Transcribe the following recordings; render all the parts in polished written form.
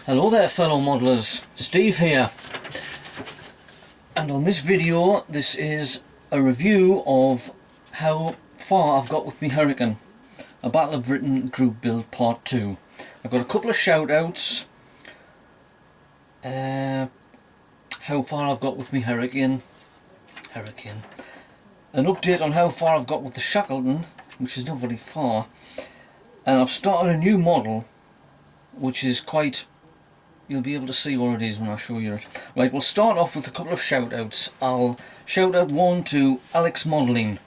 Hello there fellow modelers, Steve here, and on this video this is a review of how far I've got with my Hurricane, a Battle of Britain group build part 2. I've got a couple of shout outs, how far I've got with my Hurricane, an update on how far I've got with the Shackleton, which is not very far, and I've started a new model which is quite, you'll be able to see what it is when I show you it. Right, we'll start off with a couple of shout outs. I'll shout out one to Alex Modelling.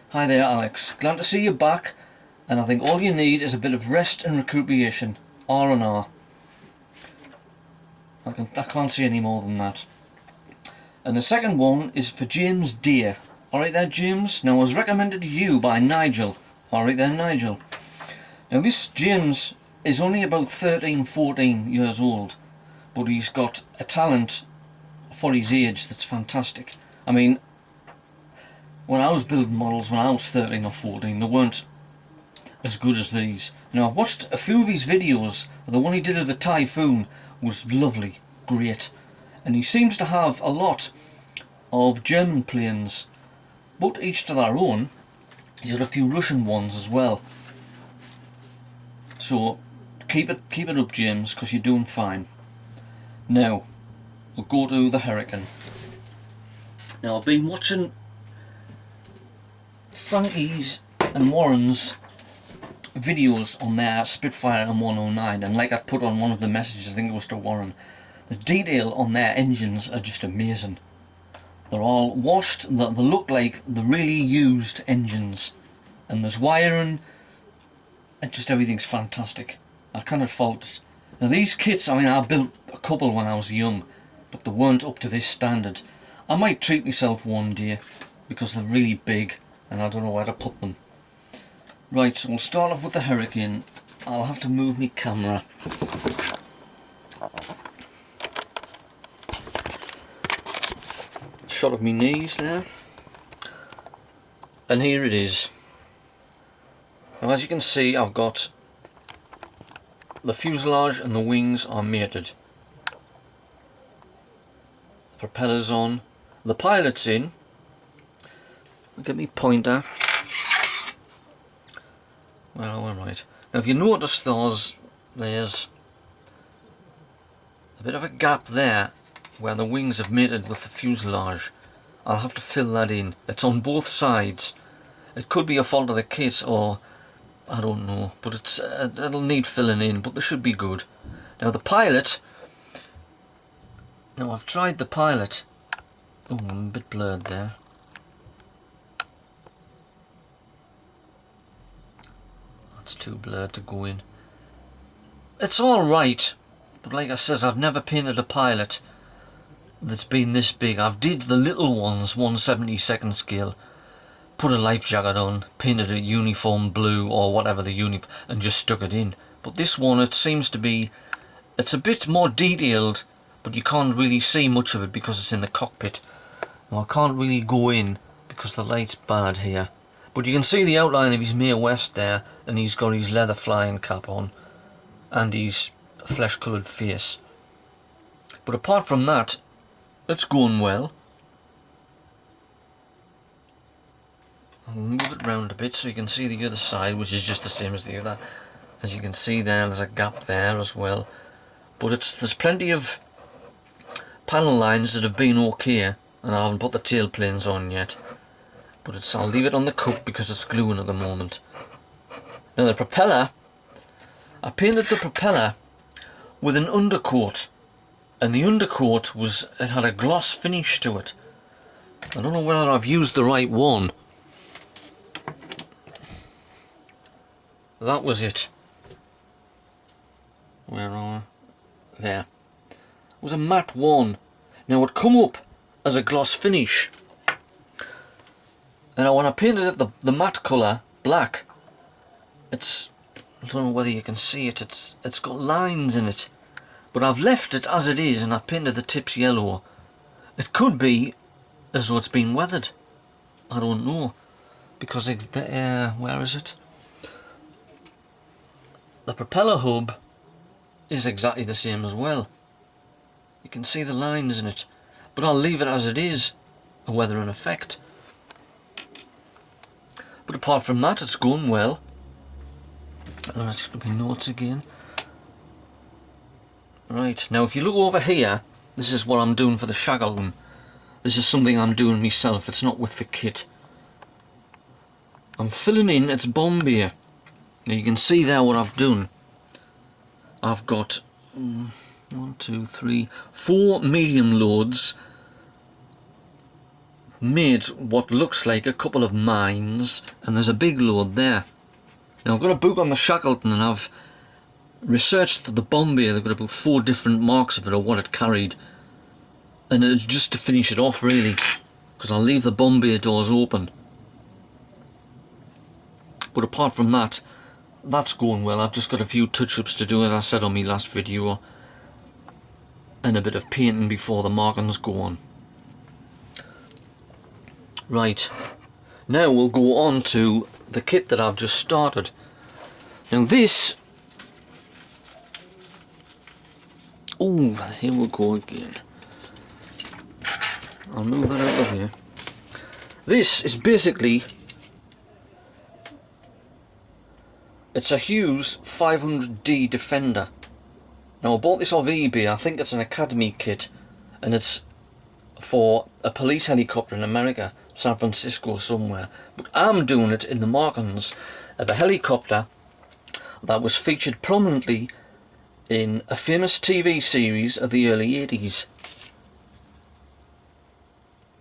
Hi there Alex, glad to see you back, and I think all you need is a bit of rest and recuperation. R&R. I can't say any more than that. And the second one is for James Deere. Alright there James, now it was recommended to you by Nigel. Alright there Nigel. Now this James is only about 13-14 years old, but he's got a talent for his age that's fantastic. I mean, when I was building models when I was 13 or 14, they weren't as good as these. Now I've watched a few of his videos. The one he did of the Typhoon was lovely, great, and he seems to have a lot of German planes, but each to their own. He's got a few Russian ones as well. So keep it up James, because you're doing fine. Now we'll go to the Hurricane. Now I've been watching Frankie's and Warren's videos on their Spitfire M109, and like I put on one of the messages, I think it was to Warren, the detail on their engines are just amazing. They're all washed, they look like the really used engines, and there's wiring, and just everything's fantastic. I cannot fault it. Now these kits, I mean, I built a couple when I was young, but they weren't up to this standard. I might treat myself one day, because they're really big and I don't know where to put them. Right, so we'll start off with the Hurricane. I'll have to move my camera. Shot of my knees there. And here it is. Now as you can see, I've got the fuselage and the wings are mated. The propeller's on. The pilot's in. Look at me pointer. Well, all right. Now if you notice there's a bit of a gap there where the wings have mated with the fuselage. I'll have to fill that in. It's on both sides. It could be a fault of the kit, or I don't know, but it'll need filling in, but they should be good. Now the pilot, now I've tried the pilot. Oh, I'm a bit blurred there. That's too blurred to go in. It's alright, but like I says, I've never painted a pilot that's been this big. I've did the little ones, 1/72 scale, put a life jacket on, painted it uniform blue or whatever the uniform, and just stuck it in. But this one, it seems to be, it's a bit more detailed, but you can't really see much of it because it's in the cockpit. Now I can't really go in because the light's bad here, but you can see the outline of his Mae West there, and he's got his leather flying cap on and his flesh coloured face. But apart from that, it's going well. I'll move it round a bit so you can see the other side, which is just the same as the other. As you can see there's a gap there as well, but there's plenty of panel lines that have been okay, and I haven't put the tail planes on yet, but I'll leave it on the cup because it's gluing at the moment. Now the propeller, I painted the propeller with an undercoat, and the undercoat it had a gloss finish to it. I don't know whether I've used the right one. That was it. Where are we? There. It was a matte one. Now it come up as a gloss finish. And when I painted it the matte colour, black, I don't know whether you can see it, it's got lines in it. But I've left it as it is and I've painted the tips yellow. It could be as though it's been weathered. I don't know. Because where is it? the propeller hub is exactly the same as well. You can see the lines in it, but I'll leave it as it is, a weather in effect. But apart from that, it's going well. Let's look at my notes again. Right, now if you look over here, this is what I'm doing for the shackleton. This is something I'm doing myself, it's not with the kit. I'm filling in its bomb here. Now you can see there what I've done. I've got 1, 2, 3, 4 medium loads, made what looks like a couple of mines, and there's a big load there. Now I've got a book on the shackleton, and I've researched the bomb here. They've got about 4 different marks of it, or what it carried, and it's just to finish it off really, because I'll leave the bomb bay doors open. But apart from that, that's going well. I've just got a few touch-ups to do, as I said on my last video, and a bit of painting before the markings go on. Right, now we'll go on to the kit that I've just started. Now this, oh, here we go again. I'll move that out of here. This is basically, it's a Hughes 500D Defender. Now I bought this off eBay. I think it's an Academy kit, and it's for a police helicopter in America, San Francisco somewhere. But I'm doing it in the markings of a helicopter that was featured prominently in a famous TV series of the early 80s.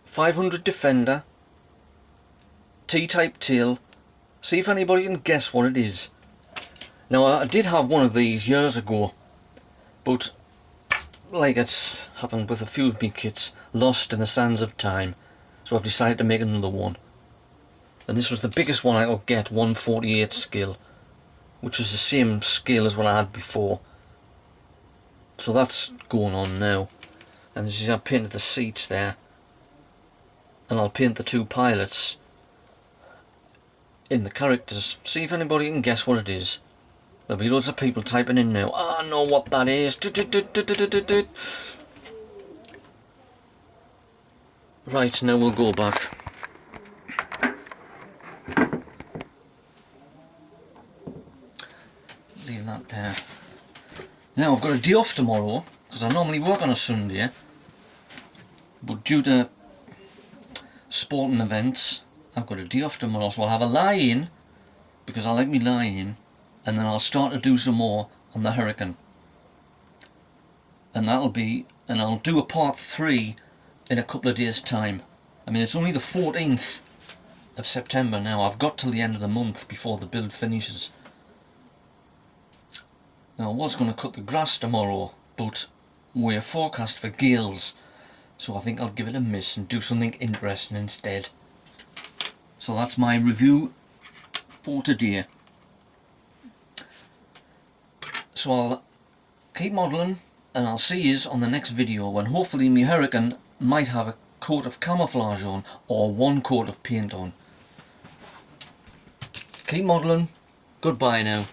500 Defender, T-type tail. See if anybody can guess what it is. Now I did have one of these years ago, but like it's happened with a few of my kits, lost in the sands of time, so I've decided to make another one. And this was the biggest one I could get, 1/48 scale, which is the same scale as what I had before. So that's going on now. And as you see, I've painted the seats there, and I'll paint the 2 pilots in the characters. See if anybody can guess what it is. There'll be loads of people typing in now. I know what that is. Right, now we'll go back. Leave that there. Now I've got a day off tomorrow, because I normally work on a Sunday, but due to sporting events, I've got a day off tomorrow, so I'll have a lie-in, because I like me lie-in, and then I'll start to do some more on the Hurricane. And that'll be, and I'll do a part 3 in a couple of days time. I mean, it's only the 14th of September now. I've got till the end of the month before the build finishes. Now I was going to cut the grass tomorrow, but we're forecast for gales, so I think I'll give it a miss and do something interesting instead. So that's my review for today. So I'll keep modelling, and I'll see you on the next video, when hopefully my Hurricane might have a coat of camouflage on, or 1 coat of paint on. Keep modelling. Goodbye now.